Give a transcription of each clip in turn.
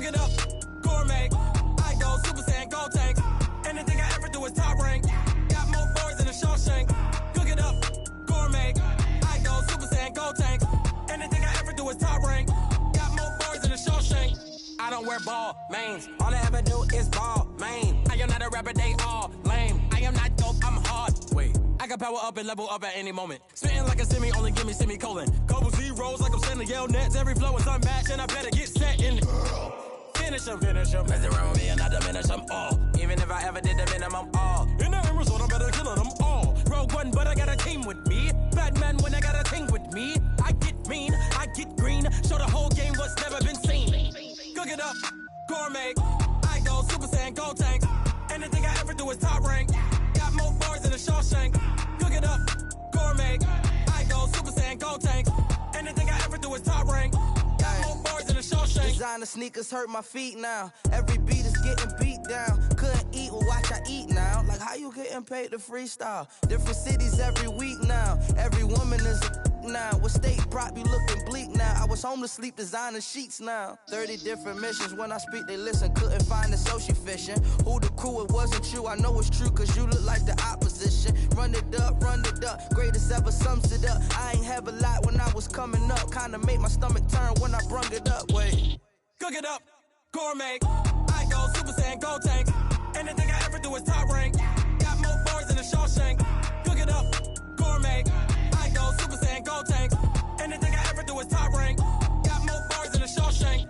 Cook it up, gourmet. I go Super Saiyan, gold tank. Anything I ever do is top rank. Got more boys than a Shawshank. Cook it up, gourmet. I go Super Saiyan, gold tank. Anything I ever do is top rank. Got more boys than a Shawshank. I don't wear ball mains. All I ever do is ball main. I am not a rapper, they all lame. I am not dope, I'm hard. Wait, I can power up and level up at any moment. Spitting like a semi, only give me semicolon. Couple zeros like I'm sending yell nets. Every flow is unmatched and I better get set in. Finish them. Mess around with me and I diminish them all. Even if I ever did the minimum, all. In the end result, I'm better killing them all. Rogue One, but I got a team with me. Batman when I got a team with me. I get mean, I get green. Show the whole game what's never been seen. Cook it up, gourmet. I go Super Saiyan, gold tank. Anything I ever do is top rank. Got more bars than a Shawshank. Cook it up, gourmet. I go Super Saiyan, gold tank. Anything I ever do is top rank. Got more bars than a Shawshank. Designer sneakers hurt my feet now. Every beat is getting beat down. Couldn't eat, well watch I eat now. Like how you getting paid to freestyle? Different cities every week now. Every woman is a now. What state prop you looking bleak now? I was home to sleep designing sheets now. 30 different missions. When I speak they listen. Couldn't find the social fishing. Who the crew? It wasn't you. I know it's true cause you look like the opposition. Run it up. Greatest ever sums it up. I ain't have a lot when I was coming up. Kinda made my stomach turn when I brung it up. Wait. Cook it up, gourmet. I go Super Saiyan, gold tank. Anything I ever do is top rank. Got more bars than a Shawshank. Cook it up, gourmet. I go Super Saiyan, gold tank. Anything I ever do is top rank. Got more bars than a Shawshank.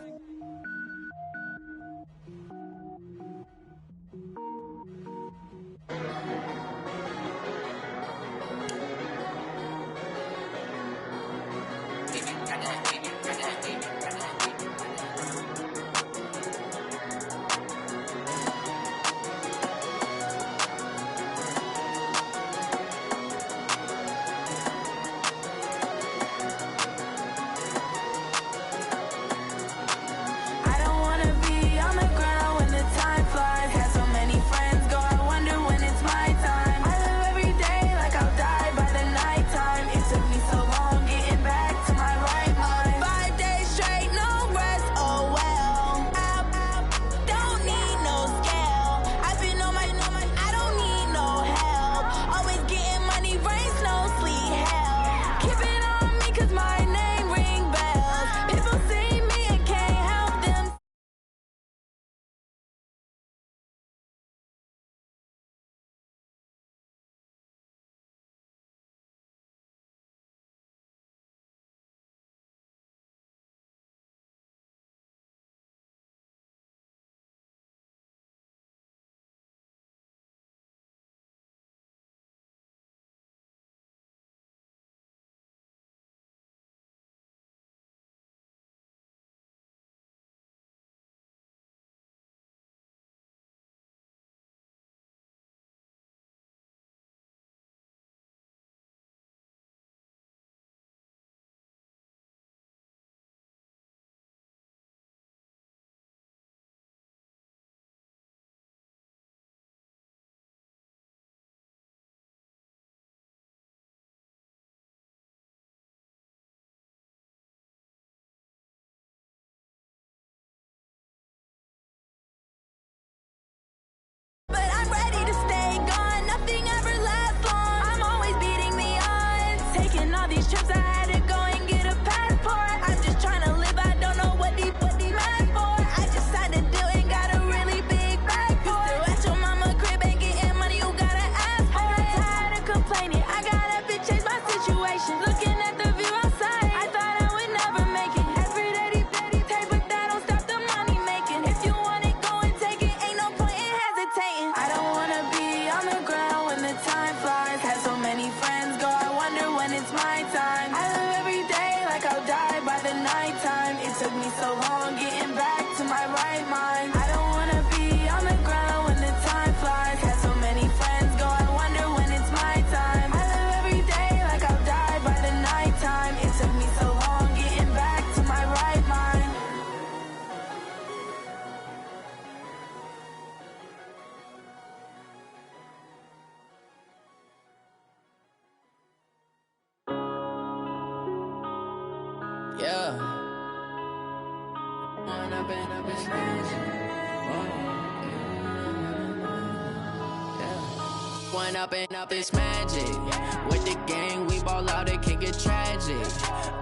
it's magic. One up and up, it's magic. With the gang, we ball out, it can get tragic.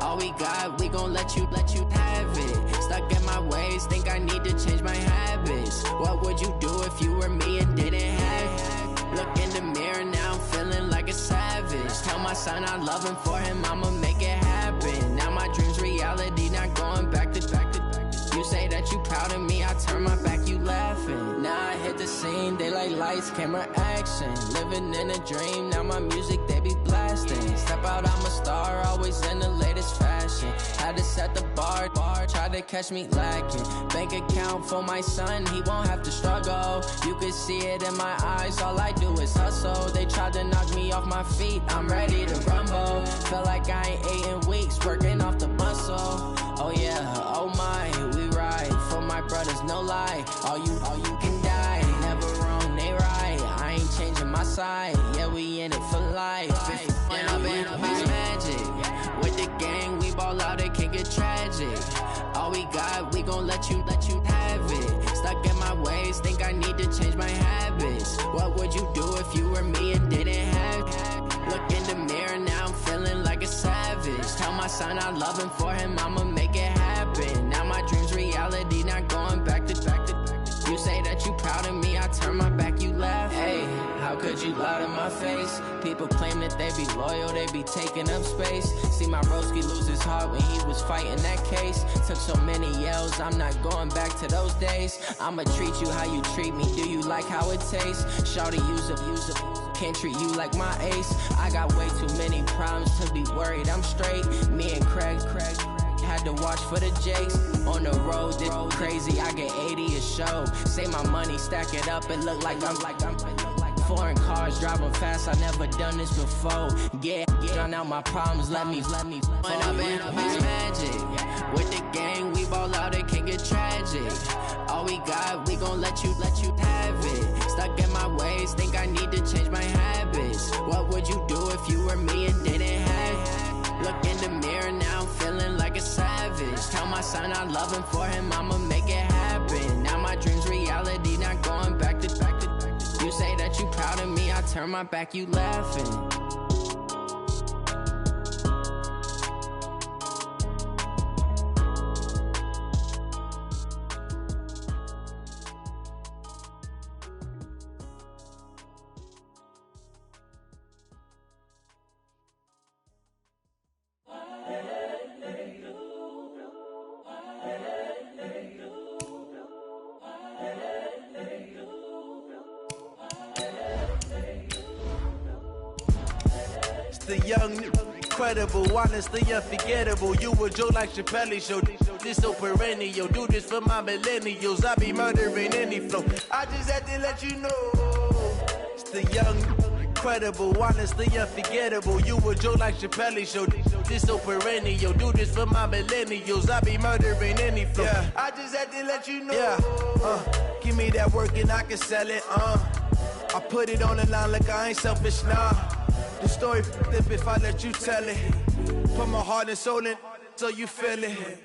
All we got, we gon' let you have it. Stuck in my ways, think I need to change my habits. What would you do if you were me and didn't have it? Look in the mirror, now I'm feeling like a savage. Tell my son I love him, for him I'ma make it happen. Now my dream's reality, not going back to. You say that you proud of me, I turn my back, you laughing. Now I hit the scene, they like lights, camera, action. Living in a dream, now my music, they be blasting. Step out, I'm a star, always in the latest fashion. Had to set the bar, try to catch me lacking. Bank account for my son, he won't have to struggle. You can see it in my eyes, all I do is hustle. They tried to knock me off my feet, I'm ready to rumble. Felt like I ain't ate in weeks, working off the muscle. Oh yeah, oh my, we ride for my brothers, no lie. All you can die, never wrong, they right. I ain't changing my side, yeah, we in it for life. When up and up, it's magic. With the gang, we ball out, it can get tragic. All we got, we gon' let you have it. Stuck in my ways, think I need to change my habits. What would you do if you were me and didn't have it? Look in the mirror, now I'm feeling like a savage. Tell my son I love him, for him I'ma make it happen. Now my dream's reality, not going back to. You say that you proud of me, I turn my back, you laugh. Hey, how could you lie to my face? People claim that they be loyal, they be taking up space. See my broski lose his heart when he was fighting that case. Took so many yells, I'm not going back to those days. I'ma treat you how you treat me, do you like how it tastes? Shawty, use up, can't treat you like my ace. I got way too many problems to be worried, I'm straight. Me and Craig had to watch for the Jakes. On the road, this crazy, I get 80 a show. Say my money, stack it up, it look like I'm foreign cars, driving fast, I never done this before. Yeah, drown out my problems, let me When up and up, it's magic. With the gang, we ball out, it can get tragic. All we got, we gon' let you have it. Stuck in my ways, think I need to change my habits. What would you do if you were me and didn't have it? Look in the mirror, now I'm feeling like a savage. Tell my son I love him, for him I'ma make it happen. Now my dream's reality, not going back to. You say that you proud of me, I turn my back, you laughing. The young, incredible, honestly unforgettable. You a joke like Chappelle Show. This so perennial. Do this for my millennials. I be murdering any flow. I just had to let you know. It's the young, incredible, honestly unforgettable. You a joke like Chappelle Show. This so perennial. Do this for my millennials. I be murdering any flow. Yeah. I just had to let you know. Yeah. Give me that work and I can sell it. I put it on the line like I ain't selfish, nah. The story flip if I let you tell it. Put my heart and soul in so you feel it.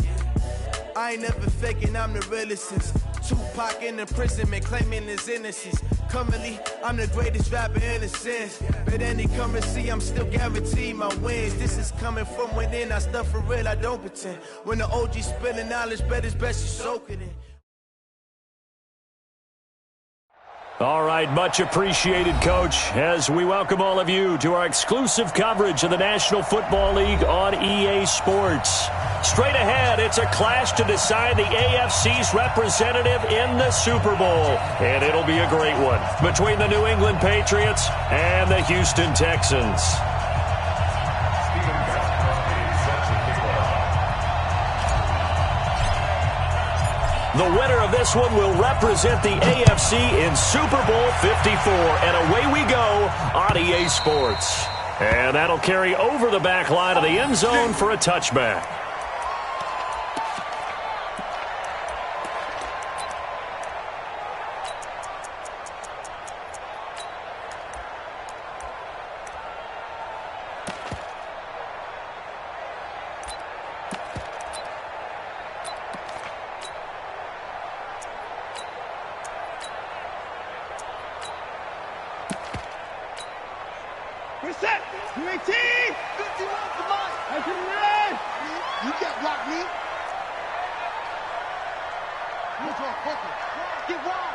I ain't never faking, I'm the realest since Tupac in imprisonment, claiming his innocence. Currently, I'm the greatest rapper in a sense. But any currency, I'm still guaranteed my wins. This is coming from within, I stuff for real, I don't pretend. When the OG spilling knowledge, bet it's best you soak it in. All right, much appreciated, Coach, as we welcome all of you to our exclusive coverage of the National Football League on EA Sports. Straight ahead, it's a clash to decide the AFC's representative in the Super Bowl, and it'll be a great one between the New England Patriots and the Houston Texans. The winner of this one will represent the AFC in Super Bowl 54. And away we go on EA Sports. And that'll carry over the back line of the end zone for a touchback. Set. UAT. 51. Come on. You got blocked, me. Get wide.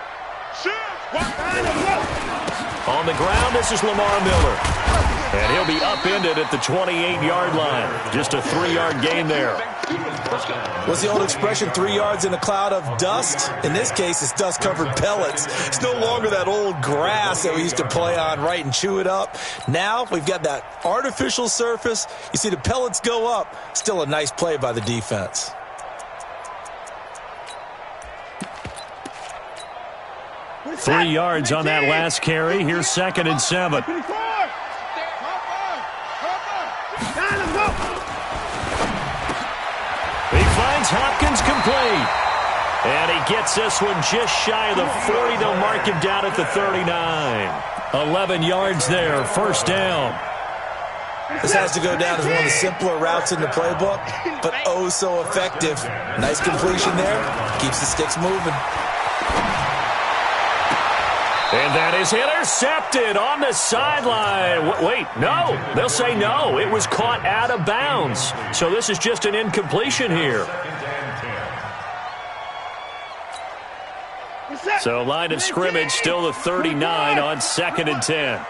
On the ground, this is Lamar Miller. And he'll be upended at the 28-yard line. Just a 3-yard gain there. What's the old expression, 3 yards in a cloud of dust? In this case, it's dust-covered pellets. It's no longer that old grass that we used to play on, right, and chew it up. Now we've got that artificial surface. You see the pellets go up. Still a nice play by the defense. Three yards on that last carry. Here's 2nd and 7. He finds Hopkins complete. And he gets this one just shy of the 40. They'll mark him down at the 39. 11 yards there, first down. This has to go down as one of the simpler routes in the playbook, but oh so effective. Nice completion there. Keeps the sticks moving. And that is intercepted on the sideline. Wait, no. They'll say no. It was caught out of bounds. So this is just an incompletion here. So line of scrimmage still the 39 on 2nd and 10.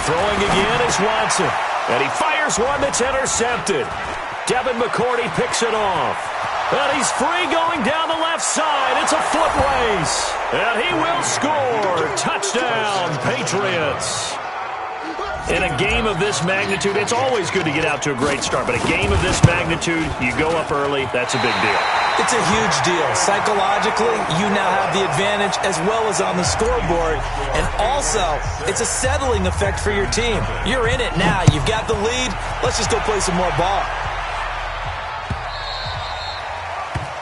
Throwing again is Watson. And he fires one that's intercepted. Devin McCourty picks it off. And he's free going down the left side. It's a foot race. And he will score. Touchdown, Patriots. In a game of this magnitude, it's always good to get out to a great start. But a game of this magnitude, you go up early, that's a big deal. It's a huge deal. Psychologically, you now have the advantage as well as on the scoreboard. And also, it's a settling effect for your team. You're in it now. You've got the lead. Let's just go play some more ball.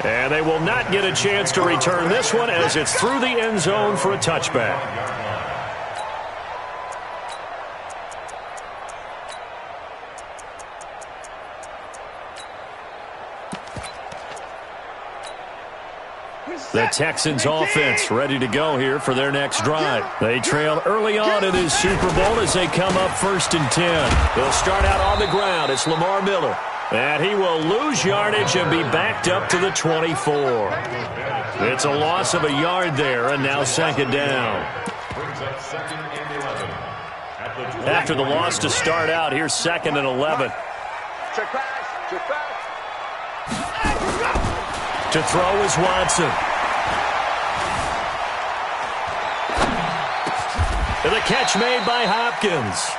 And they will not get a chance to return this one as it's through the end zone for a touchback. The Texans offense ready to go here for their next drive. They trail early on in this Super Bowl as they come up 1st and 10. They'll start out on the ground. It's Lamar Miller. And he will lose yardage and be backed up to the 24. It's a loss of a yard there, and now 2nd down. After the loss to start out, here's 2nd and 11. To throw is Watson. And the catch made by Hopkins.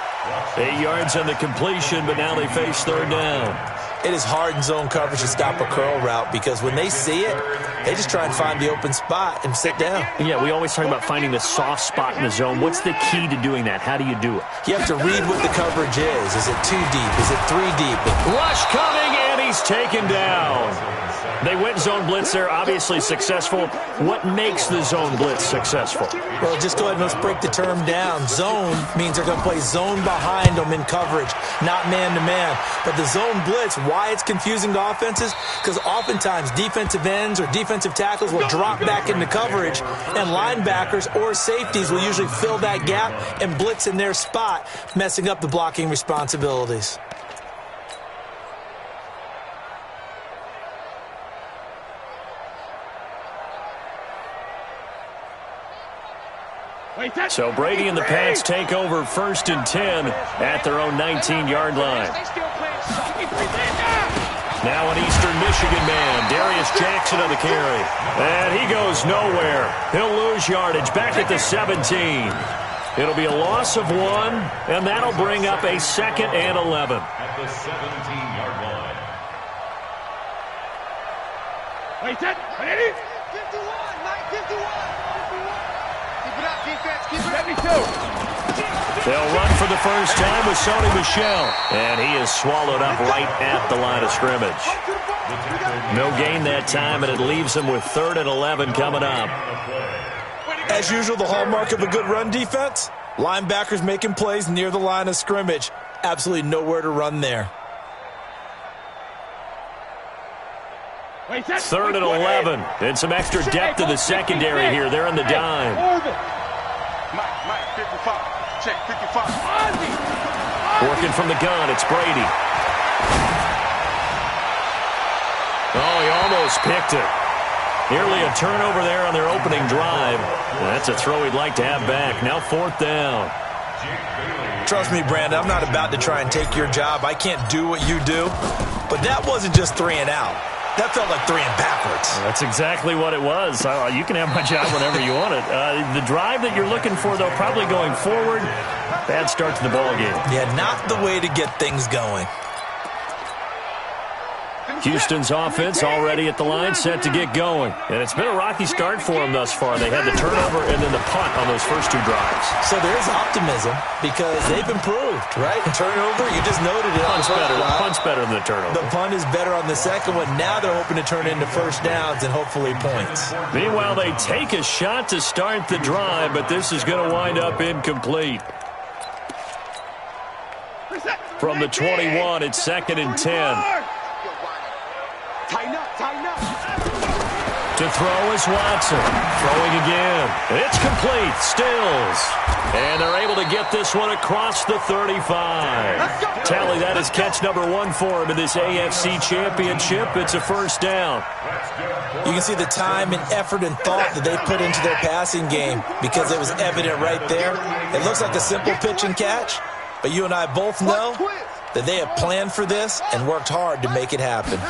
8 yards on the completion, but now they face 3rd down. It is hard in zone coverage to stop a curl route because when they see it, they just try and find the open spot and sit down. Yeah, we always talk about finding the soft spot in the zone. What's the key to doing that? How do you do it? You have to read what the coverage is. Is it 2 deep? Is it 3 deep? Rush coming, and he's taken down. They went zone blitz there, obviously successful. What makes the zone blitz successful? Well, just go ahead and let's break the term down. Zone means they're going to play zone behind them in coverage, not man-to-man. But the zone blitz, why it's confusing to offenses? Because oftentimes defensive ends or defensive tackles will drop back into coverage, and linebackers or safeties will usually fill that gap and blitz in their spot, messing up the blocking responsibilities. So Brady and the Pats take over 1st and 10 at their own 19-yard line. Now an Eastern Michigan man, Darius Jackson on the carry. And he goes nowhere. He'll lose yardage back at the 17. It'll be a loss of 1, and that'll bring up a 2nd and 11. At the 17-yard line. Wait, that, ready? 51, Mike, 51. Keep it up, defense, keep it up. 72. They'll run for the first time with Sony Michel, and he is swallowed up right at the line of scrimmage. No gain that time, and it leaves them with 3rd and 11 coming up. As usual, the hallmark of a good run defense, linebackers making plays near the line of scrimmage. Absolutely nowhere to run there. 3rd and 11, and some extra depth to the secondary here. They're in the dime. Mike, 55. Check 55. Working from the gun, it's Brady. Oh, he almost picked it. Nearly a turnover there on their opening drive. And that's a throw he'd like to have back. Now 4th down. Trust me, Brandon, I'm not about to try and take your job. I can't do what you do. But that wasn't just 3 and out. That felt like 3 and backwards. That's exactly what it was. You can have my job whenever you want it. The drive that you're looking for, though, probably going forward. Bad start to the ball game. Yeah, not the way to get things going. Houston's offense already at the line, set to get going. And it's been a rocky start for them thus far. They had the turnover and then the punt on those first 2 drives. So there is optimism because they've improved, right? Turnover, you just noted it. Punt's better than the turnover. The punt is better on the second one. Now they're hoping to turn into first downs and hopefully points. Meanwhile, they take a shot to start the drive, but this is going to wind up incomplete. From the 21, it's 2nd and 10. Tighten up, tighten up. To throw is Watson. Throwing again. It's complete. Stills. And they're able to get this one across the 35. Tally, that is catch number 1 for him in this AFC Championship. It's a first down. You can see the time and effort and thought that they put into their passing game because it was evident right there. It looks like a simple pitch and catch, but you and I both know that they have planned for this and worked hard to make it happen.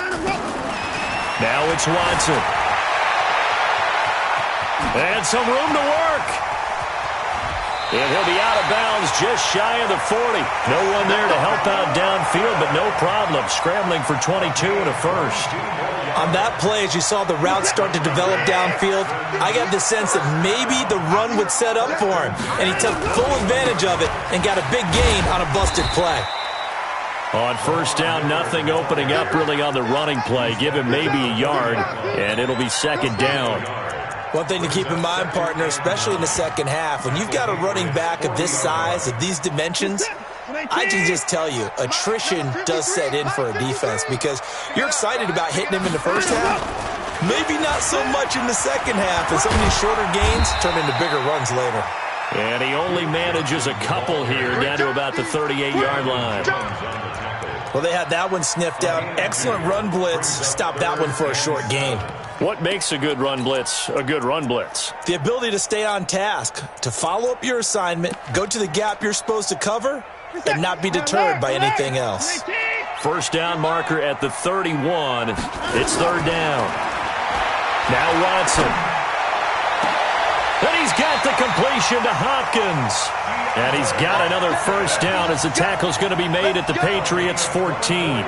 Now it's Watson. And some room to work. And he'll be out of bounds just shy of the 40. No one there to help out downfield, but no problem. Scrambling for 22 and a first. On that play, as you saw the route start to develop downfield, I got the sense that maybe the run would set up for him. And he took full advantage of it and got a big gain on a busted play. On first down, nothing opening up really on the running play. Give him maybe a yard, and it'll be 2nd down. One thing to keep in mind, partner, especially in the second half, when you've got a running back of this size, of these dimensions, I can just tell you, attrition does set in for a defense because you're excited about hitting him in the first half. Maybe not so much in the second half, and some of these shorter gains turn into bigger runs later. And he only manages a couple here, down to about the 38-yard line. Well, they had that one sniffed out. Excellent run blitz. Stopped that one for a short gain. What makes a good run blitz a good run blitz? The ability to stay on task, to follow up your assignment, go to the gap you're supposed to cover, and not be deterred by anything else. First down marker at the 31. It's 3rd down. Now Watson. And he's got the completion to Hopkins. And he's got another first down as the tackle's going to be made at the Patriots' 14.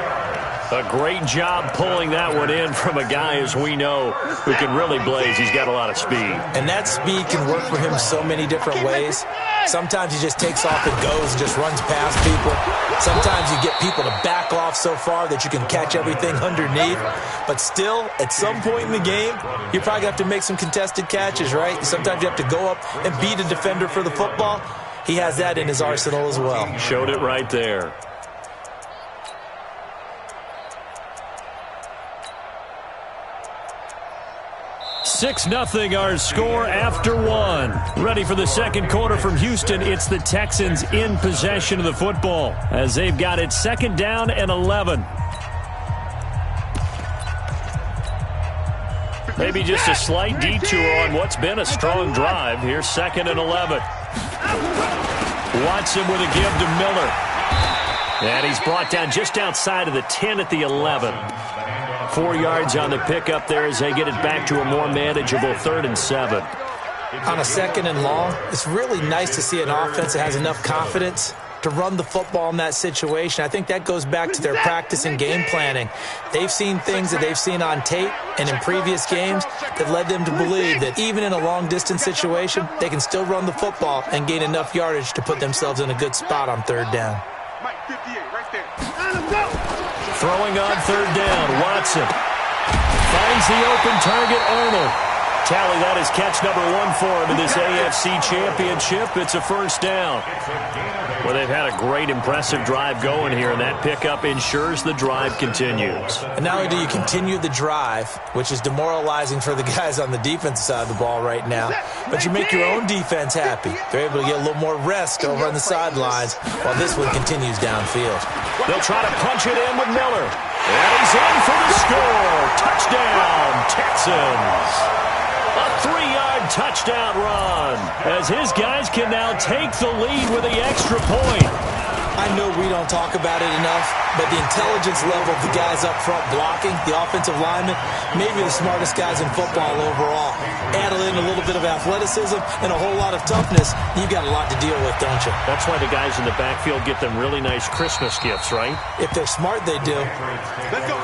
A great job pulling that one in from a guy, as we know, who can really blaze. He's got a lot of speed. And that speed can work for him so many different ways. Sometimes he just takes off and goes and just runs past people. Sometimes you get people to back off so far that you can catch everything underneath. But still, at some point in the game, you probably have to make some contested catches, right? Sometimes you have to go up and beat a defender for the football. He has that in his arsenal as well. Showed it right there. Six 0 our score after 1. Ready for the second quarter from Houston. It's the Texans in possession of the football as they've got it 2nd down and 11. Maybe just a slight detour on what's been a strong drive. Here's 2nd and 11. Watson with a give to Miller. And he's brought down just outside of the 10 at the 11. 4 yards on the pickup there as they get it back to a more manageable 3rd and 7. On a 2nd and long, it's really nice to see an offense that has enough confidence to run the football in that situation. I think that goes back to their practice and game planning. They've seen things that they've seen on tape and in previous games that led them to believe that even in a long-distance situation, they can still run the football and gain enough yardage to put themselves in a good spot on 3rd down. Throwing on 3rd down, Watson finds the open target, Arnold. Tally, that is catch number 1 for him in this AFC Championship. It's a first down. Well, they've had a great, impressive drive going here, and that pickup ensures the drive continues. And not only do you continue the drive, which is demoralizing for the guys on the defensive side of the ball right now, but you make your own defense happy. They're able to get a little more rest over on the sidelines while this one continues downfield. They'll try to punch it in with Miller. And he's in for the score. Touchdown, Texans. A 3-yard touchdown run as his guys can now take the lead with the extra point. I know we don't talk about it enough, but the intelligence level of the guys up front blocking, the offensive linemen, maybe the smartest guys in football overall. Add in a little bit of athleticism and a whole lot of toughness, you've got a lot to deal with, don't you? That's why the guys in the backfield get them really nice Christmas gifts, right? If they're smart, they do. Let's go.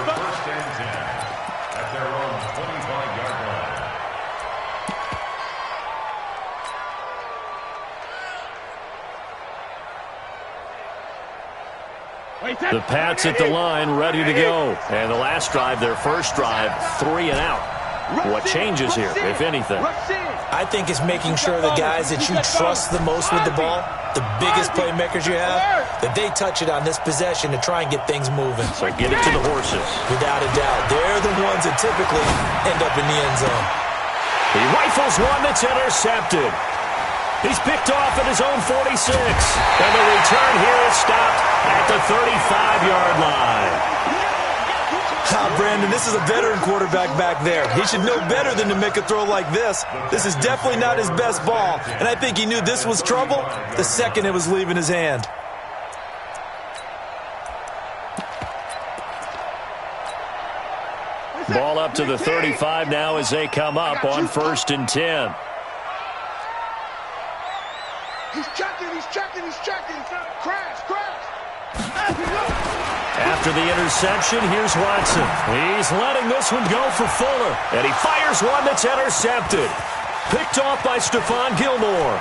The Pats at the line, ready to go. And the last drive, their first drive, 3 and out. What changes here, if anything? I think it's making sure the guys that you trust the most with the ball, the biggest playmakers you have, that they touch it on this possession to try and get things moving. So get it to the horses. Without a doubt. They're the ones that typically end up in the end zone. He rifles one that's intercepted. He's picked off at his own 46. And the return here is stopped at the 35-yard line. Brandon, this is a veteran quarterback back there. He should know better than to make a throw like this. This is definitely not his best ball, and I think he knew this was trouble the second it was leaving his hand. Ball up to the 35 now as they come up on 1st and 10. He's checking. Crash. After the interception, here's Watson. He's letting this one go for Fuller. And he fires one that's intercepted. Picked off by Stephon Gilmore.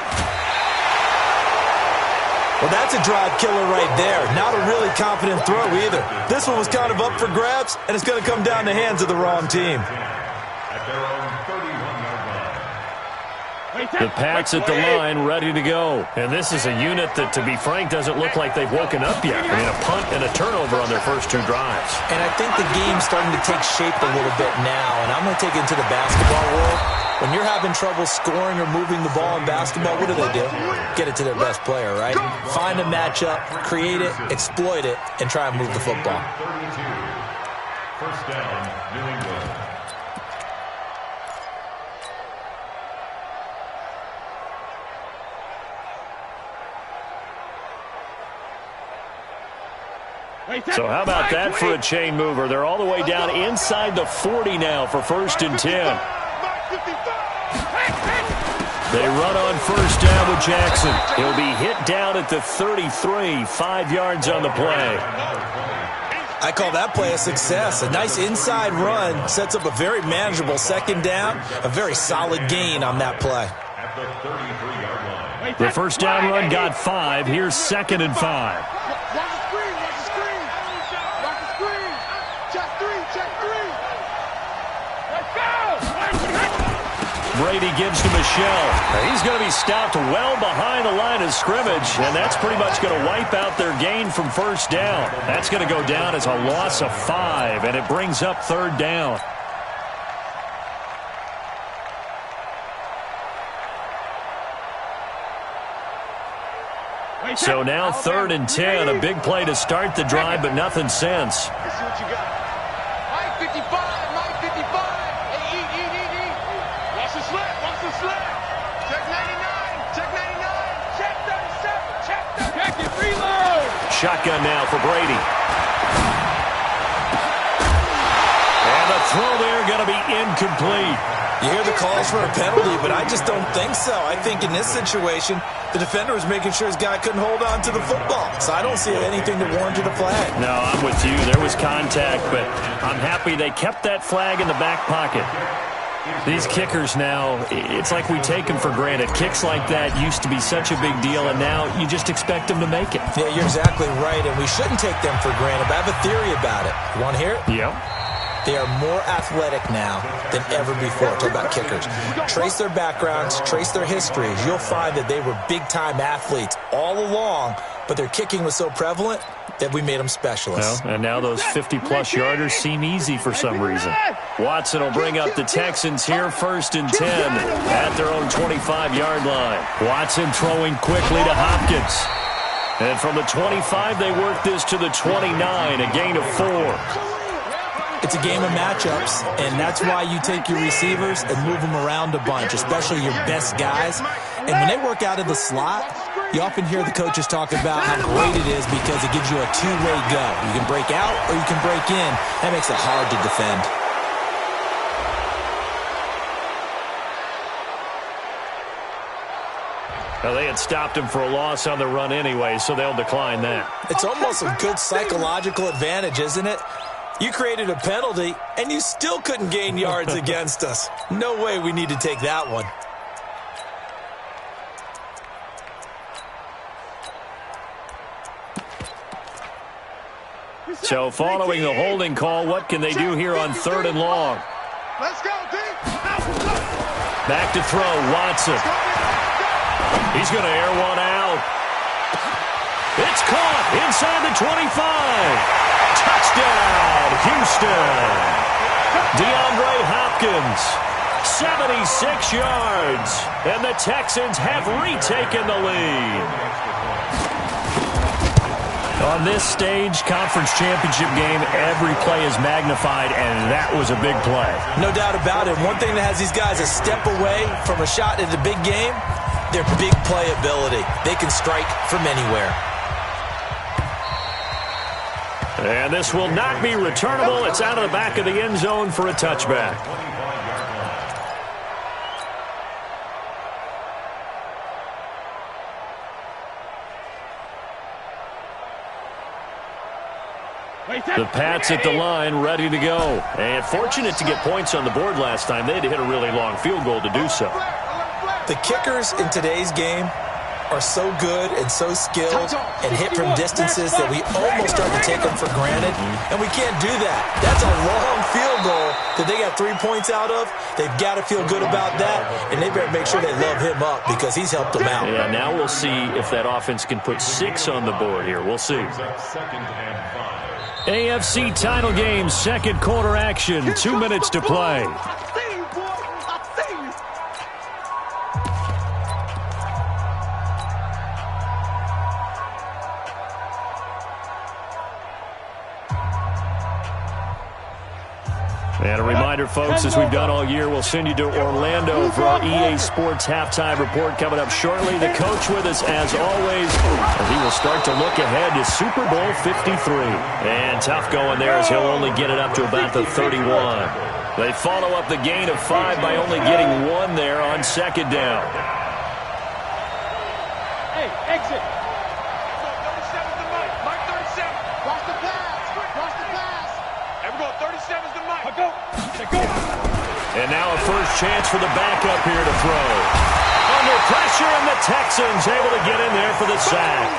Well, that's a drive killer right there. Not a really confident throw either. This one was kind of up for grabs, and it's going to come down the hands of the wrong team. The Pats at the line, ready to go. And this is a unit that, to be frank, doesn't look like they've woken up yet. I mean, a punt and a turnover on their first 2 drives. And I think the game's starting to take shape a little bit now, and I'm going to take it into the basketball world. When you're having trouble scoring or moving the ball in basketball, what do? Get it to their best player, right? Find a matchup, create it, exploit it, and try and move the football. 32. First down, New England. So how about that for a chain mover? They're all the way down inside the 40 now for 1st and 10. They run on 1st down with Jackson. He'll be hit down at the 33, 5 yards on the play. I call that play a success. A nice inside run sets up a very manageable 2nd down, a very solid gain on that play. At the 33-yard line. The 1st down run got 5. Here's 2nd and 5. Brady gives to Michelle. He's going to be stopped well behind the line of scrimmage, and that's pretty much going to wipe out their gain from 1st down. That's going to go down as a loss of 5, and it brings up 3rd down. So now 3rd and 10, a big play to start the drive, but nothing since. Let's see what you got. Mike 55, Mike 55. Hey, eat. Watch the slip. Check 99, check 99. Check 37, check 37. Check it, reload. Shotgun now for Brady. And the throw there going to be incomplete. You hear the calls for a penalty, but I just don't think so. I think in this situation, the defender was making sure his guy couldn't hold on to the football. So I don't see anything that warranted a flag. No, I'm with you. There was contact, but I'm happy they kept that flag in the back pocket. These kickers now, it's like we take them for granted. Kicks like that used to be such a big deal, and now you just expect them to make it. Yeah, you're exactly right, and we shouldn't take them for granted. But I have a theory about it. You want to hear it? Yep. They are more athletic now than ever before. Talk about kickers. Trace their backgrounds, trace their histories. You'll find that they were big-time athletes all along, but their kicking was so prevalent that we made them specialists. Well, and now those 50-plus yarders seem easy for some reason. Watson will bring up the Texans here 1st and 10 at their own 25-yard line. Watson throwing quickly to Hopkins. And from the 25, they work this to the 29, a gain of 4. It's a game of matchups, and that's why you take your receivers and move them around a bunch, especially your best guys. And when they work out of the slot, you often hear the coaches talk about how great it is because it gives you a two-way go. You can break out or you can break in. That makes it hard to defend. Well, they had stopped him for a loss on the run anyway, so they'll decline that. It's almost a good psychological advantage, isn't it? You created a penalty, and you still couldn't gain yards against us. No way we need to take that one. So following the holding call, what can they do here on 3rd and long? Let's go, D. Back to throw, Watson. He's going to air one out. It's caught inside the 25. Touchdown, Houston. DeAndre Hopkins, 76 yards, and the Texans have retaken the lead. On this stage, conference championship game, every play is magnified, and that was a big play. No doubt about it. One thing that has these guys a step away from a shot at the big game, their big play ability. They can strike from anywhere. And this will not be returnable. It's out of the back of the end zone for a touchback. The Pats at the line, ready to go. And fortunate to get points on the board last time. They had to hit a really long field goal to do so. The kickers in today's game are so good and so skilled and hit from distances that we almost start to take them for granted, and we can't do that. That's a long field goal that they got 3 points out of. They've got to feel good about that, and they better make sure they love him up because he's helped them out. Yeah, now we'll see if that offense can put 6 on the board here. We'll see. AFC title game, second quarter action, 2 minutes to play. And a reminder, folks, as we've done all year, we'll send you to Orlando for our EA Sports halftime report coming up shortly. The coach with us, as always, and he will start to look ahead to Super Bowl 53. And tough going there as he'll only get it up to about the 31. They follow up the gain of 5 by only getting 1 there on 2nd down. Hey, exit. 37's the mic. Mike 37. Cross the pass. Cross the pass. There we go. 37's the mic. Go. Go. And now a first chance for the backup here to throw. Under pressure, and the Texans able to get in there for the sack.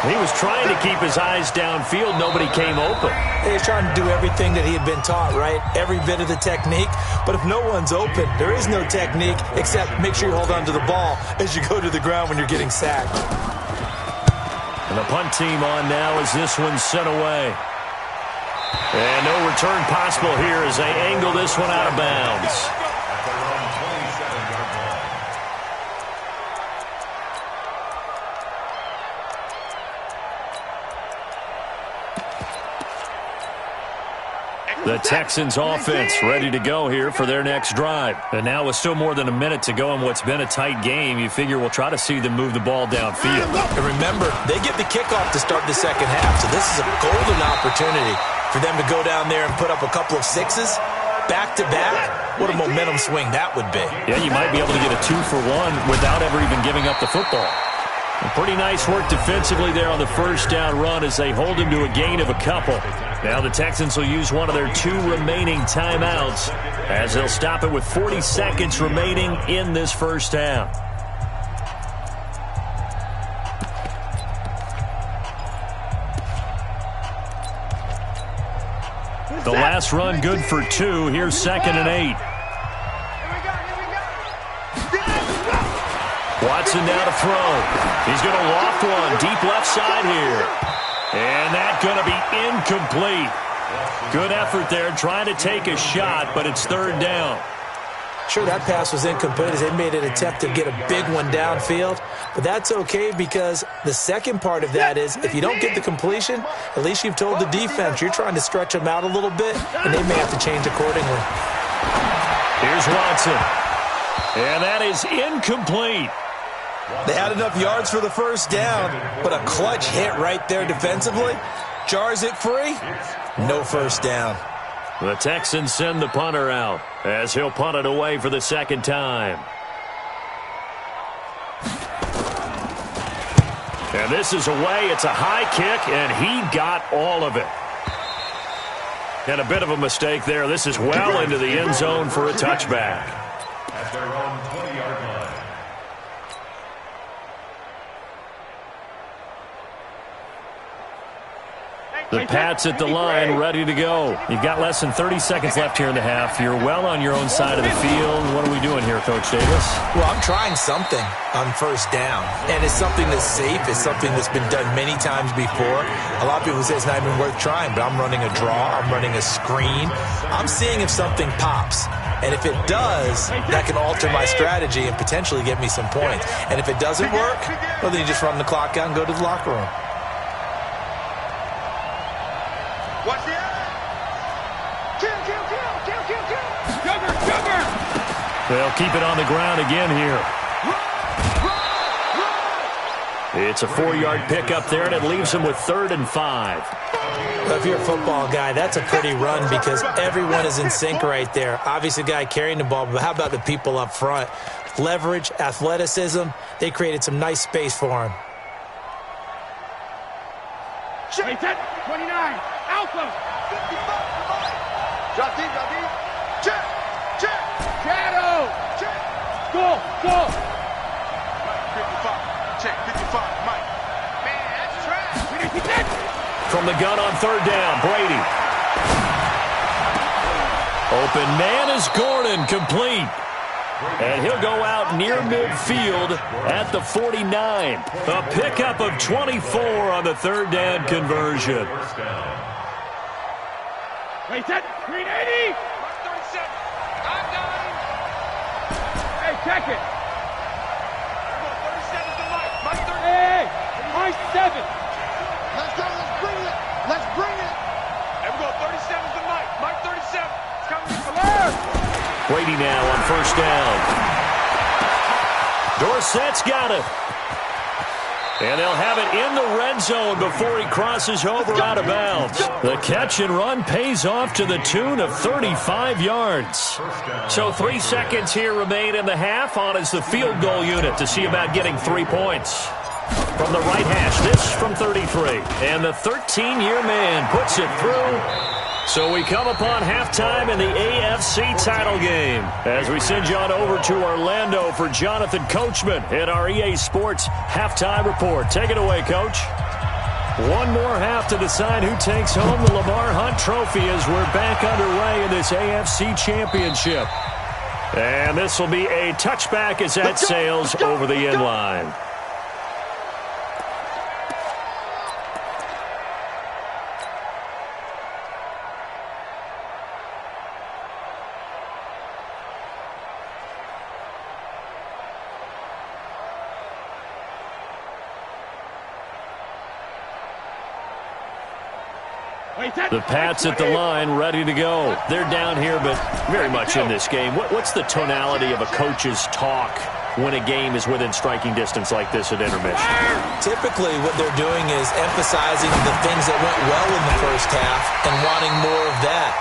He was trying to keep his eyes downfield. Nobody came open. He was trying to do everything that he had been taught, right? Every bit of the technique. But if no one's open, there is no technique except make sure you hold on to the ball as you go to the ground when you're getting sacked. And the punt team on now as this one's sent away. And no return possible here as they angle this one out of bounds. The Texans offense ready to go here for their next drive. And now with still more than a minute to go in what's been a tight game, you figure we'll try to see them move the ball downfield. And remember, they get the kickoff to start the second half, so this is a golden opportunity for them to go down there and put up a couple of 6s back-to-back. What a momentum swing that would be. Yeah, you might be able to get a 2-for-1 without ever even giving up the football. And pretty nice work defensively there on the first down run as they hold him to a gain of a couple. Now the Texans will use one of their 2 remaining timeouts as they'll stop it with 40 seconds remaining in this first half. The last run good for 2. Here's 2nd and 8. Watson now to throw. He's going to loft one deep left side here. And that's going to be incomplete. Good effort there trying to take a shot, but it's 3rd down. Sure, that pass was incomplete as they made an attempt to get a big one downfield. But that's okay because the second part of that is if you don't get the completion, at least you've told the defense you're trying to stretch them out a little bit, and they may have to change accordingly. Here's Watson. And that is incomplete. They had enough yards for the first down, but a clutch hit right there defensively jars it free. No first down. The Texans send the punter out as he'll punt it away for the 2nd time. And this is away. It's a high kick, and he got all of it. And a bit of a mistake there. This is well into the end zone for a touchback. At their own 20-yard line. The Pats at the line, ready to go. You've got less than 30 seconds left here in the half. You're well on your own side of the field. What are we doing here, Coach Davis? Well, I'm trying something on first down, and it's something that's safe. It's something that's been done many times before. A lot of people say it's not even worth trying, but I'm running a draw. I'm running a screen. I'm seeing if something pops. And if it does, that can alter my strategy and potentially get me some points. And if it doesn't work, well, then you just run the clock out and go to the locker room. Watch the eye. Kill. Sugar. They'll keep it on the ground again here. It's a 4-yard pickup there, and it leaves them with 3rd and 5. Well, if you're a football guy, that's a pretty run because everyone is in sync right there. Obviously, the guy carrying the ball, but how about the people up front? Leverage, athleticism, they created some nice space for him. Check. 29. Alpha. 55. Drop deep. Check. Shadow. Check. Go. 55. Check. 55. Mike. Man, that's trash. We need to get From the gun on 3rd down, Brady. Open man is Gordon, complete. And he'll go out near midfield at the 49. A pickup of 24 on the 3rd down conversion. Wait, that 380. 37. I'm dying. Hey, check it. 37 to Mike. Mike 30. Hey, Mike 7. Let's go. Let's bring it. And we go 37 to Mike. Mike 37. It's coming to the Brady now on 1st down. Dorsett's got it. And they'll have it in the red zone before he crosses over out of bounds. The catch and run pays off to the tune of 35 yards. So 3 seconds here remain in the half. On is the field goal unit to see about getting 3 points. From the right hash, this from 33. And the 13-year man puts it through. So we come upon halftime in the AFC title game as we send you on over to Orlando for Jonathan Coachman in our EA Sports halftime report. Take it away, Coach. One more half to decide who takes home the Lamar Hunt Trophy as we're back underway in this AFC Championship. And this will be a touchback as that sails over the end line. The Pats at the line, ready to go. They're down here, but very much in this game. What's the tonality of a coach's talk when a game is within striking distance like this at intermission? Typically, what they're doing is emphasizing the things that went well in the first half and wanting more of that.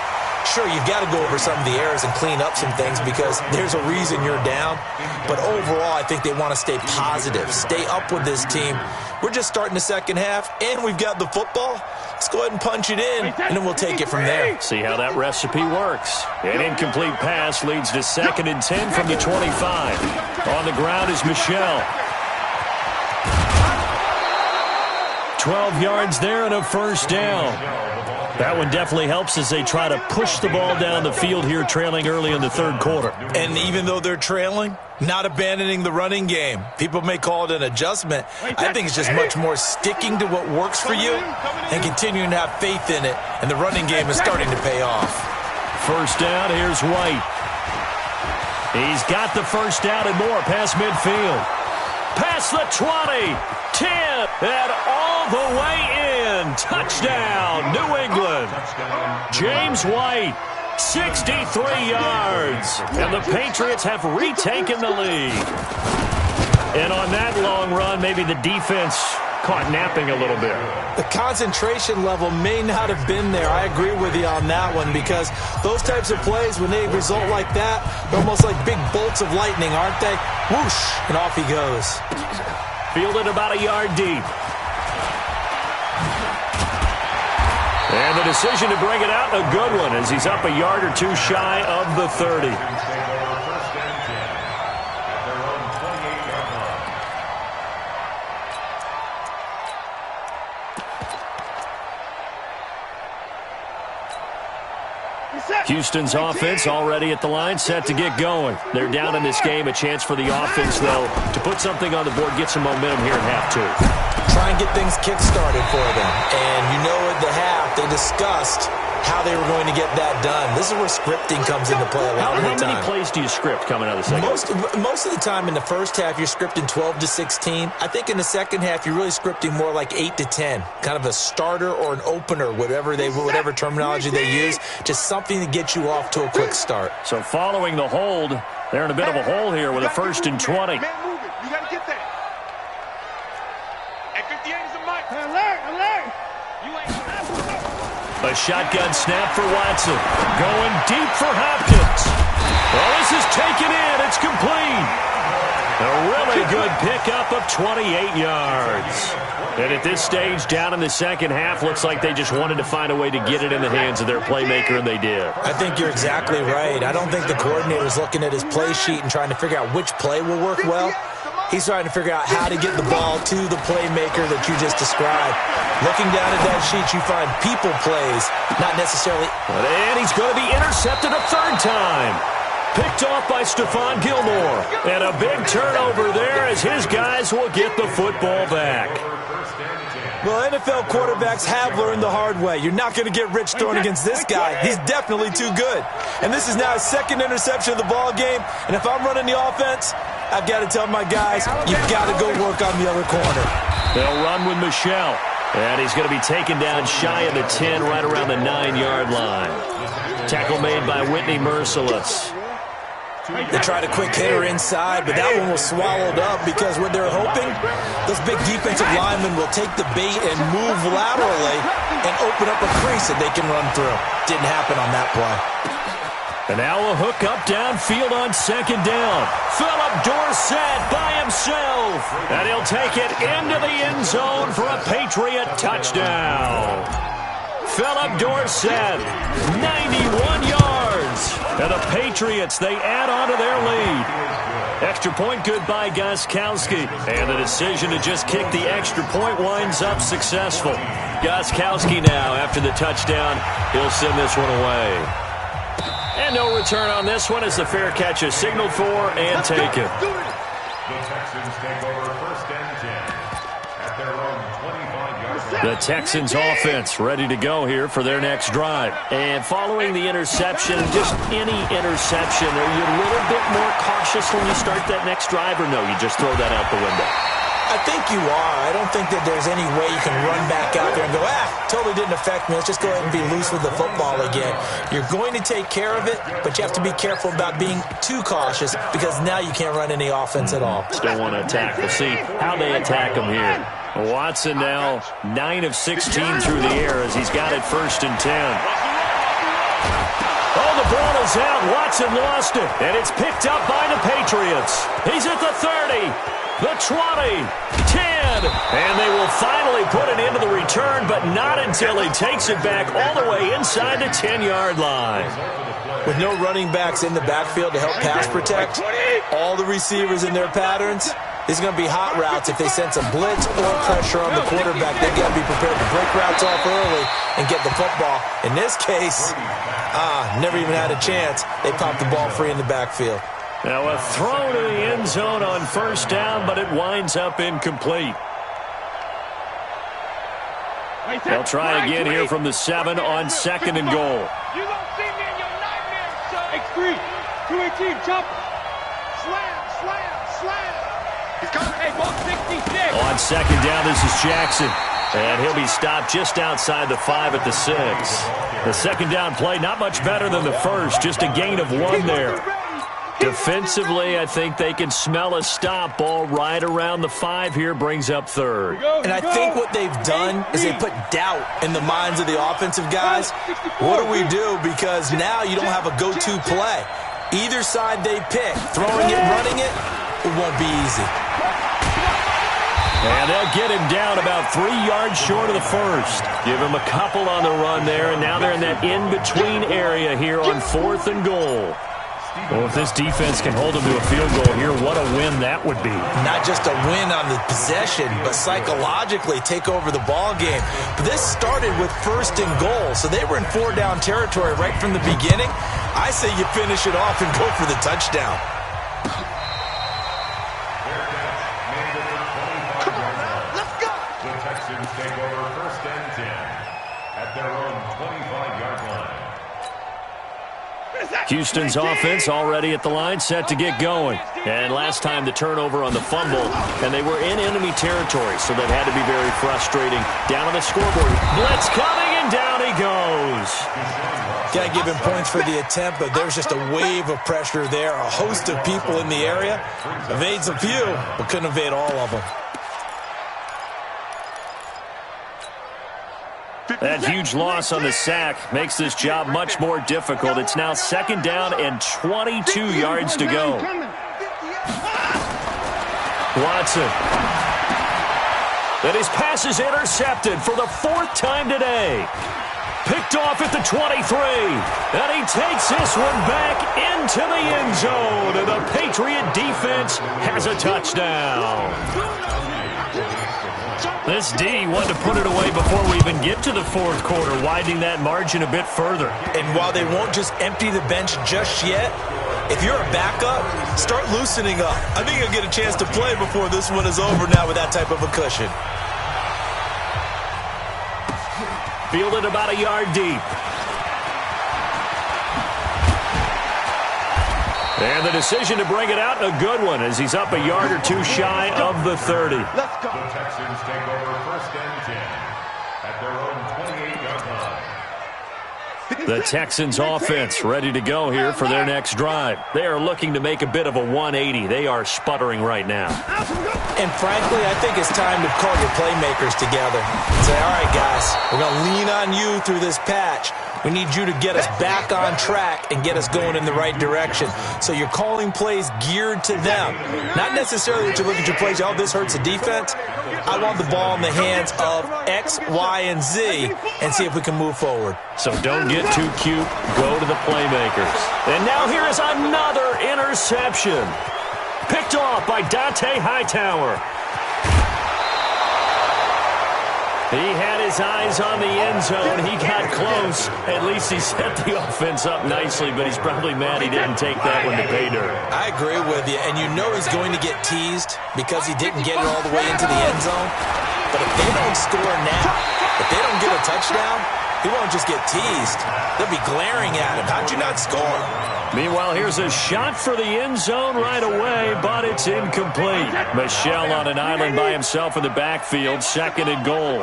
Sure, you've got to go over some of the errors and clean up some things because there's a reason you're down. But overall, I think they want to stay positive, stay up with this team. We're just starting the second half, and we've got the football. Let's go ahead and punch it in, and then we'll take it from there. See how that recipe works. An incomplete pass leads to 2nd and 10 from the 25. On the ground is Michel. 12 yards there and a first down. That one definitely helps as they try to push the ball down the field here, trailing early in the third quarter. And even though they're trailing, not abandoning the running game. People may call it an adjustment. I think it's just much more sticking to what works for you and continuing to have faith in it. And the running game is starting to pay off. First down, here's White. He's got the first down and more past midfield. Past the 20, 10, and all the way in. Touchdown, New England. James White, 63 yards. And the Patriots have retaken the lead. And on that long run, maybe the defense caught napping a little bit. The concentration level may not have been there. I agree with you on that one because those types of plays, when they result like that, they're almost like big bolts of lightning, aren't they? Whoosh, and off he goes. Fielded about a yard deep. And the decision to bring it out, a good one, as he's up a yard or two shy of the 30. Houston's offense already at the line, set to get going. They're down in this game. A chance for the offense, though, to put something on the board, get some momentum here at half two. Try and get things kick-started for them. And you know at the half, they discussed how they were going to get that done. This is where scripting comes into play a lot of the time. How many plays do you script coming out of the second? Most of the time in the first half, you're scripting 12 to 16. I think in the second half, you're really scripting more like 8 to 10. Kind of a starter or an opener, whatever terminology they use. Just something to get you off to a quick start. So following the hold, they're in a bit of a hole here with a 1st and 20. Man, move it. You got to get that. At 58 is a mic. Alert. You ain't. A shotgun snap for Watson. Going deep for Hopkins. Well, this is taken in. It's complete. A really good pickup of 28 yards. And at this stage, down in the second half, looks like they just wanted to find a way to get it in the hands of their playmaker, and they did. I think you're exactly right. I don't think the coordinator's looking at his play sheet and trying to figure out which play will work well. He's trying to figure out how to get the ball to the playmaker that you just described. Looking down at that sheet, you find people plays, not necessarily. And he's going to be intercepted a third time. Picked off by Stephon Gilmore. And a big turnover there as his guys will get the football back. Well, NFL quarterbacks have learned the hard way. You're not going to get rich throwing against this guy. He's definitely too good. And this is now his second interception of the ball game. And if I'm running the offense, I've got to tell my guys, you've got to go work on the other corner. They'll run with Michel. And he's going to be taken down shy of the 10, right around the 9-yard line. Tackle made by Whitney Merciless. They tried a quick hitter inside, but that one was swallowed up because what they're hoping, those big defensive linemen will take the bait and move laterally and open up a crease that they can run through. Didn't happen on that play. And now a hook up downfield on second down. Philip Dorsett by himself. And he'll take it into the end zone for a Patriot touchdown. Philip Dorsett, 91 yards. And the Patriots, they add on to their lead. Extra point good by Gostkowski. And the decision to just kick the extra point winds up successful. Gostkowski now, after the touchdown, he'll send this one away. And no return on this one as the fair catch is signaled for and taken. The Texans take over 1st and 10 at their own 25-yard line. The Texans offense ready to go here for their next drive. And following the interception, just any interception, are you a little bit more cautious when you start that next drive, or no, you just throw that out the window? I think you are. I don't think that there's any way you can run back out there and go, totally didn't affect me. Let's just go ahead and be loose with the football again. You're going to take care of it, but you have to be careful about being too cautious because now you can't run any offense at all. Still want to attack. We'll see how they attack him here. Watson now 9 of 16 through the air as he's got it 1st and 10. Oh, the ball is out. Watson lost it, and it's picked up by the Patriots. He's at the 30. The 20, 10, and they will finally put an end to the return, but not until he takes it back all the way inside the 10-yard line. With no running backs in the backfield to help pass protect, all the receivers in their patterns, These are going to be hot routes if they sense a blitz or pressure on the quarterback. They've got to be prepared to break routes off early and get the football. In this case, never even had a chance. They popped the ball free in the backfield. Now a throw to the end zone on first down, but it winds up incomplete. They'll try again here from the 7 on 2nd and goal. You don't see me in your nightmares, son. X3, 218, chop. Slam, slam, slam. He's coming. Hey, ball 66. On 2nd down, this is Jackson. And he'll be stopped just outside the 5 at the 6. The 2nd down play, not much better than the first. Just a gain of 1 there. Defensively, I think they can smell a stop. Ball right around the 5 here, brings up 3rd. And I think what they've done is they put doubt in the minds of the offensive guys. What do we do? Because now you don't have a go-to play. Either side they pick, throwing it, running it, it won't be easy. And they'll get him down about 3 yards short of the first. Give him a couple on the run there, and now they're in that in-between area here on 4th and goal. Well, if this defense can hold them to a field goal here, what a win that would be. Not just a win on the possession, but psychologically take over the ball game. But this started with 1st and goal, so they were in 4-down territory right from the beginning. I say you finish it off and go for the touchdown. Let's go. The Texans take over 1st and 10 at their own 25-yard line. Houston's offense already at the line, set to get going. And last time the turnover on the fumble, and they were in enemy territory, so that had to be very frustrating. Down on the scoreboard, blitz coming, and down he goes. Can't give him points for the attempt, but there's just a wave of pressure there. A host of people in the area. Evades a few, but couldn't evade all of them. That huge loss on the sack makes this job much more difficult. It's now 2nd down and 22 yards to go. Watson. And his pass is intercepted for the 4th time today. Picked off at the 23. And he takes this one back into the end zone. And the Patriot defense has a touchdown. This D wanted to put it away before we even get to the 4th quarter, widening that margin a bit further. And while they won't just empty the bench just yet, if you're a backup, start loosening up. I think you'll get a chance to play before this one is over now with that type of a cushion. Fielded about a yard deep. And the decision to bring it out, a good one, as he's up a yard or 2 shy of the 30. Let's go. The Texans take over 1st and 10 at their own 28-yard line. The Texans offense ready to go here for their next drive. They are looking to make a bit of a 180. They are sputtering right now. And frankly, I think it's time to call your playmakers together and say, all right, guys, we're going to lean on you through this patch. We need you to get us back on track and get us going in the right direction. So you're calling plays geared to them. Not necessarily that you look at your plays, oh, this hurts the defense. I want the ball in the hands of X, Y, and Z and see if we can move forward. So don't get too cute. Go to the playmakers. And now here is another interception. Picked off by Dante Hightower. He had his eyes on the end zone. He got close. At least he set the offense up nicely, but he's probably mad he didn't take that one to pay dirt. I agree with you, and you know he's going to get teased because he didn't get it all the way into the end zone. But if they don't score now, if they don't get a touchdown, he won't just get teased. They'll be glaring at him. How'd you not score? Meanwhile, here's a shot for the end zone right away, but it's incomplete. Michel on an island by himself in the backfield, 2nd and goal.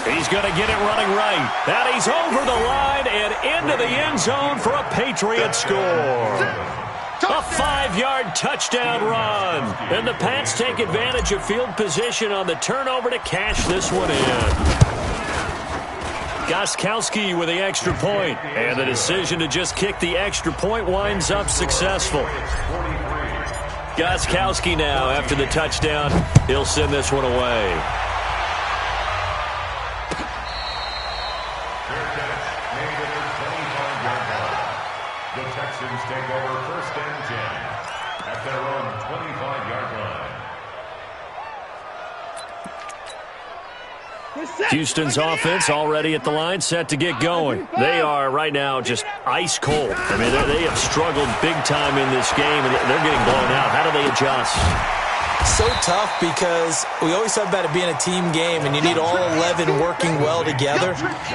He's going to get it running right. And he's over the line and into the end zone for a Patriot score. A 5-yard touchdown run. And the Pats take advantage of field position on the turnover to cash this one in. Gostkowski with the extra point. And the decision to just kick the extra point winds up successful. Gostkowski now, after the touchdown, he'll send this one away. The Texans take over 1st and 10 at their own 25 Houston's offense already at the line, set to get going. They are right now just ice cold. I mean, they have struggled big time in this game, and they're getting blown out. How do they adjust? So tough because we always talk about it being a team game and you need all 11 working well together.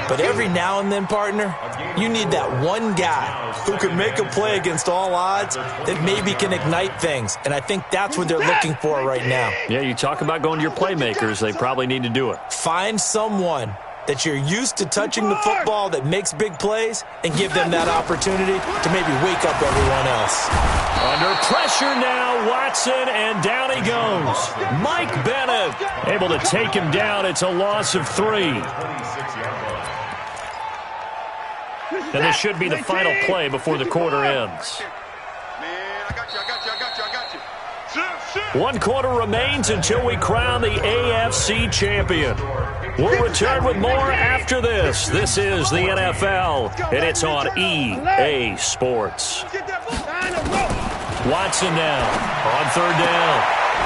But every now and then, partner, you need that one guy who can make a play against all odds that maybe can ignite things. And I think that's what they're looking for right now. Yeah, you talk about going to your playmakers. They probably need to do it. Find someone that you're used to touching the football that makes big plays and give them that opportunity to maybe wake up everyone else. Under pressure now, Watson, and down he goes. Mike Bennett able to take him down. It's a loss of 3. And this should be the final play before the quarter ends. One quarter remains until we crown the AFC champion. We'll return with more after this. This is the NFL, and it's on EA Sports. Watson now on 3rd down.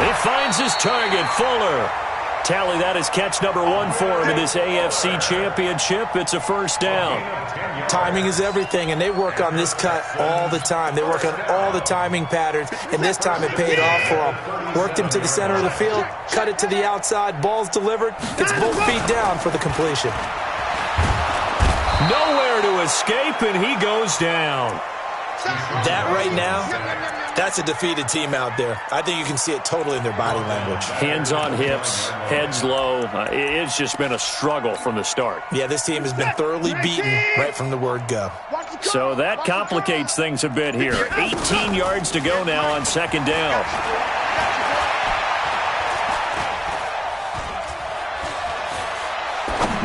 He finds his target, Fuller. Tally, that is catch number 1 for him in this AFC championship. It's a first down. Timing is everything, and they work on this cut all the time. They work on all the timing patterns, and this time it paid off for him. Worked him to the center of the field, cut it to the outside, ball's delivered, gets both feet down for the completion. Nowhere to escape, and he goes down. That right now, that's a defeated team out there. I think you can see it totally in their body language. Hands on hips, heads low. It's just been a struggle from the start. Yeah, this team has been thoroughly beaten right from the word go. So that complicates things a bit here. 18 yards to go now on 2nd down.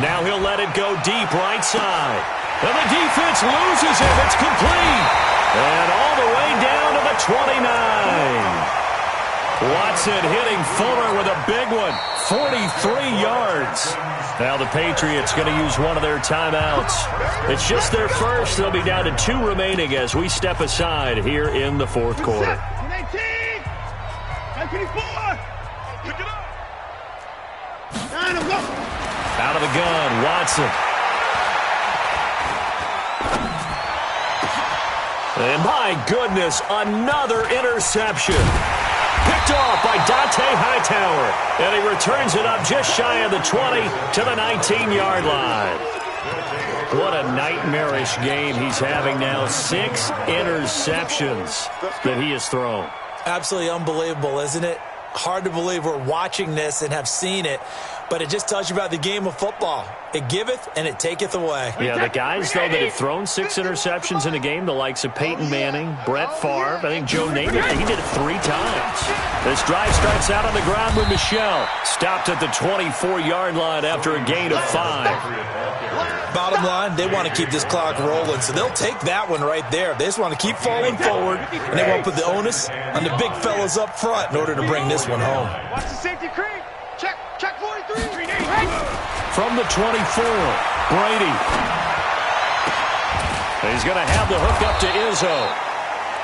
Now he'll let it go deep right side. And the defense loses it. It's complete. And all the way down to the 29. Watson hitting Fuller with a big one. 43 yards. Now the Patriots going to use one of their timeouts. It's just their first. They'll be down to 2 remaining as we step aside here in the 4th quarter. Out of the gun, Watson. And my goodness, another interception. Picked off by Dante Hightower. And he returns it up just shy of the 20 to the 19-yard line. What a nightmarish game he's having now. 6 interceptions that he has thrown. Absolutely unbelievable, isn't it? Hard to believe we're watching this and have seen it, but it just tells you about the game of football. It giveth and it taketh away. Yeah, the guys, though, that have thrown 6 interceptions in a game, the likes of Peyton Manning, Brett Favre, I think Joe Namath, he did it 3 times. This drive starts out on the ground with Michel. Stopped at the 24-yard line after a gain of 5. Bottom line, they want to keep this clock rolling, so they'll take that one right there. They just want to keep falling forward, and they want to put the onus on the big fellas up front in order to bring this one home. Watch the safety creep. Check 43. From the 24, Brady. He's going to have the hook up to Izzo.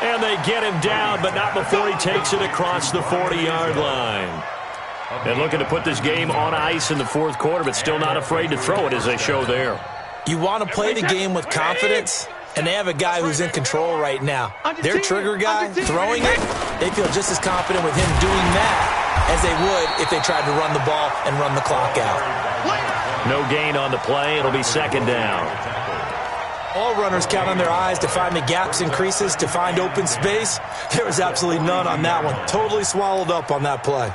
And they get him down, but not before he takes it across the 40-yard line. And looking to put this game on ice in the 4th quarter, but still not afraid to throw it as they show there. You want to play the game with confidence, and they have a guy who's in control right now. Their trigger guy, throwing it, they feel just as confident with him doing that as they would if they tried to run the ball and run the clock out. No gain on the play. It'll be 2nd down. All runners count on their eyes to find the gaps and creases, to find open space. There was absolutely none on that one. Totally swallowed up on that play.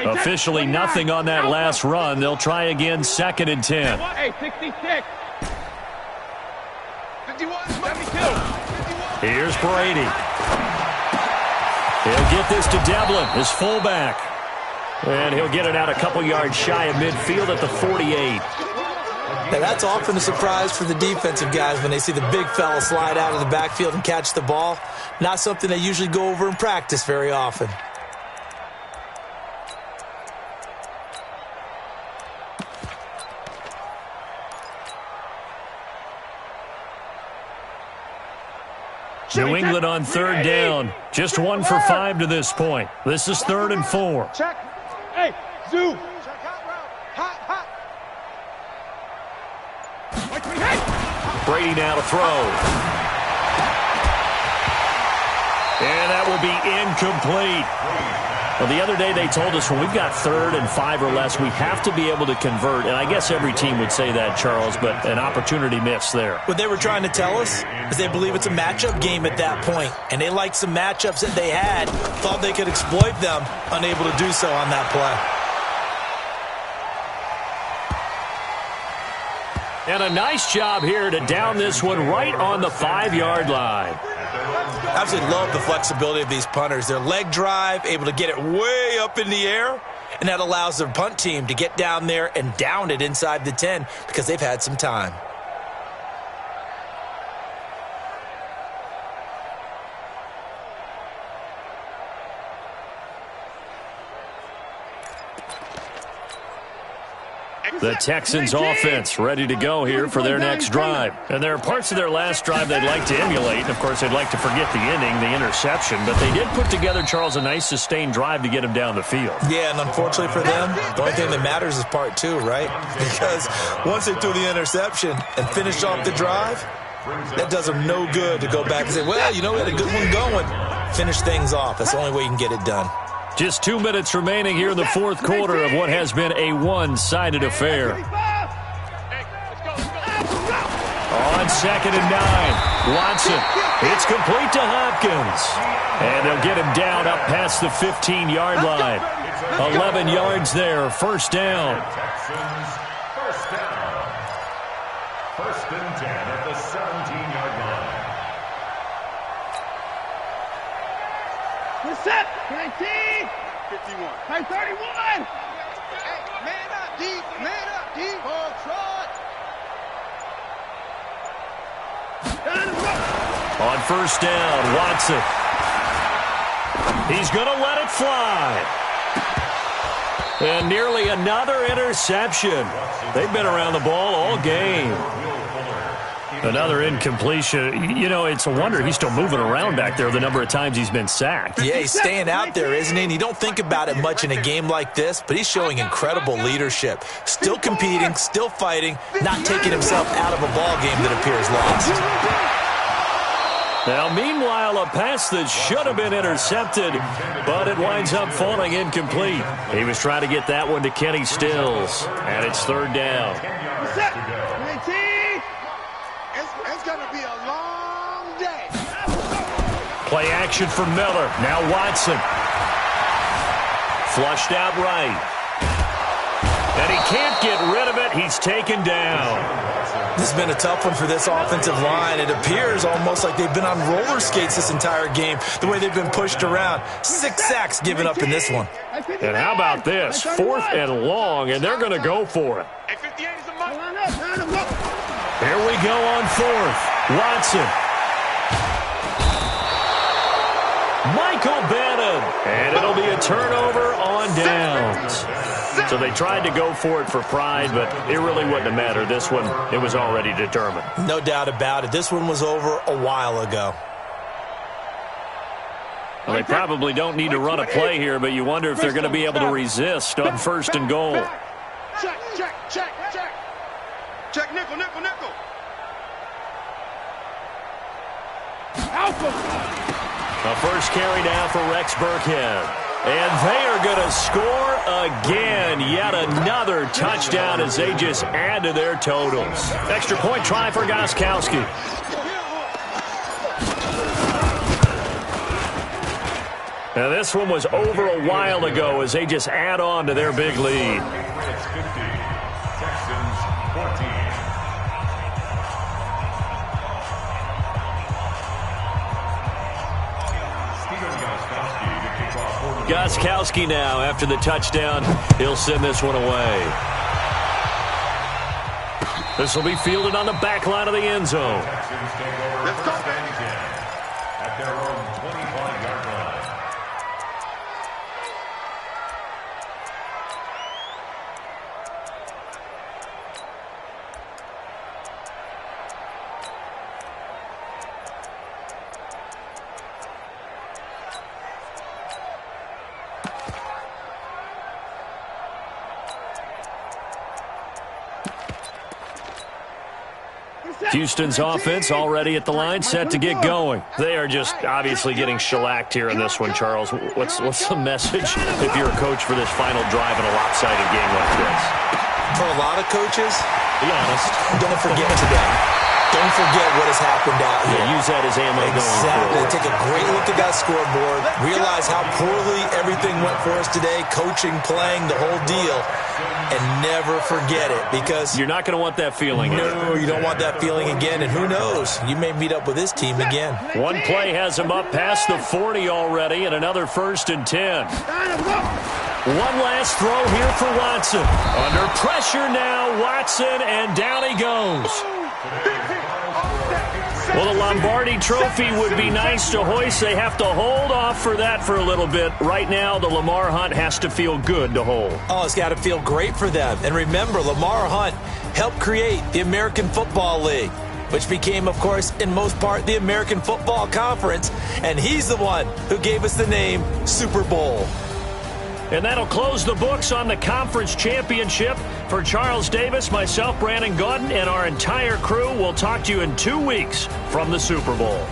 Officially nothing on that last run. They'll try again, 2nd and 10. Hey, 66. 51, 72. Here's Brady. He'll get this to Devlin, his fullback. And he'll get it out a couple yards shy of midfield at the 48. Now that's often a surprise for the defensive guys when they see the big fella slide out of the backfield and catch the ball. Not something they usually go over in practice very often. New England on third down. Just 1 for 5 to this point. This is 3rd and 4. Check. Hey, Zoo. Hot, hot. Brady now to throw. And that will be incomplete. Well, the other day they told us when we've got 3rd and 5 or less, we have to be able to convert. And I guess every team would say that, Charles, but an opportunity missed there. What they were trying to tell us is they believe it's a matchup game at that point, and they liked some matchups that they had, thought they could exploit them, unable to do so on that play. And a nice job here to down this one right on the 5-yard line. Absolutely love the flexibility of these punters. Their leg drive, able to get it way up in the air, and that allows their punt team to get down there and down it inside the 10 because they've had some time. The Texans offense ready to go here for their next drive. And there are parts of their last drive they'd like to emulate. And, of course, they'd like to forget the ending, the interception. But they did put together, Charles, a nice sustained drive to get him down the field. Yeah, and unfortunately for them, the only thing that matters is part 2, right? Because once they threw the interception and finished off the drive, that does them no good to go back and say, well, you know, we had a good one going. Finish things off. That's the only way you can get it done. Just 2 minutes remaining here in the 4th quarter of what has been a one-sided affair. On 2nd and 9, Watson. It's complete to Hopkins. And they'll get him down up past the 15-yard line. 11 yards there, 1st down. Texans, 1st down. 1st and 10 at the 17-yard line. Good set. 19. 51. Hey, 31. Hey, man up, D. Man up, D. Ball trot. On 1st down, Watson. He's going to let it fly. And nearly another interception. They've been around the ball all game. Another incompletion. You know, it's a wonder he's still moving around back there the number of times he's been sacked. Yeah, he's staying out there, isn't he? And you don't think about it much in a game like this, but he's showing incredible leadership. Still competing, still fighting, not taking himself out of a ball game that appears lost. Now, meanwhile, a pass that should have been intercepted, but it winds up falling incomplete. He was trying to get that one to Kenny Stills, and it's 3rd down. It's going to be a long day. Play action for Miller. Now Watson. Flushed out right. And he can't get rid of it. He's taken down. This has been a tough one for this offensive line. It appears almost like they've been on roller skates this entire game, the way they've been pushed around. 6 sacks given up in this one. And how about this? 4th and long, and they're going to go for it. Hey, 58 is a month. Here we go on 4th. Watson. Michael Bannon. And it'll be a turnover on downs. So they tried to go for it for pride, but it really wouldn't have mattered. This one, it was already determined. No doubt about it. This one was over a while ago. Well, they probably don't need to run a play here, but you wonder if they're going to be able to resist on 1st and goal. Check, check, check, check. Check, nickel, nickel, nickel. A first carry now for Rex Burkhead. And they are going to score again. Yet another touchdown as they just add to their totals. Extra point try for Gostkowski. Now this one was over a while ago as they just add on to their big lead. It's 50. Texans 14. Gostkowski now after the touchdown. He'll send this one away. This will be fielded on the back line of the end zone. Texans take over Let's go. first and 10 at their own 25-yard line. Houston's offense already at the line, set to get going. They are just obviously getting shellacked here in this one, Charles. What's the message if you're a coach for this final drive in a lopsided game like this? For a lot of coaches, be honest, don't forget today. Don't forget what has happened out here. Yeah, use that as ammo going forward. Take a great look at that scoreboard. Realize how poorly everything went for us today, coaching, playing, the whole deal. And never forget it, because you're not going to want that feeling. No, you don't want that feeling again. And who knows? You may meet up with this team again. One play has him up past the 40 already, and another 1st and 10. One last throw here for Watson. Under pressure now, Watson, and down he goes. Well, the Lombardi Trophy would be nice to hoist. They have to hold off for that for a little bit. Right now, the Lamar Hunt has to feel good to hold. Oh, it's got to feel great for them. And remember, Lamar Hunt helped create the American Football League, which became, of course, in most part, the American Football Conference. And he's the one who gave us the name Super Bowl. And that'll close the books on the conference championship. For Charles Davis, myself, Brandon Gaudin, and our entire crew, we'll talk to you in 2 weeks from the Super Bowl.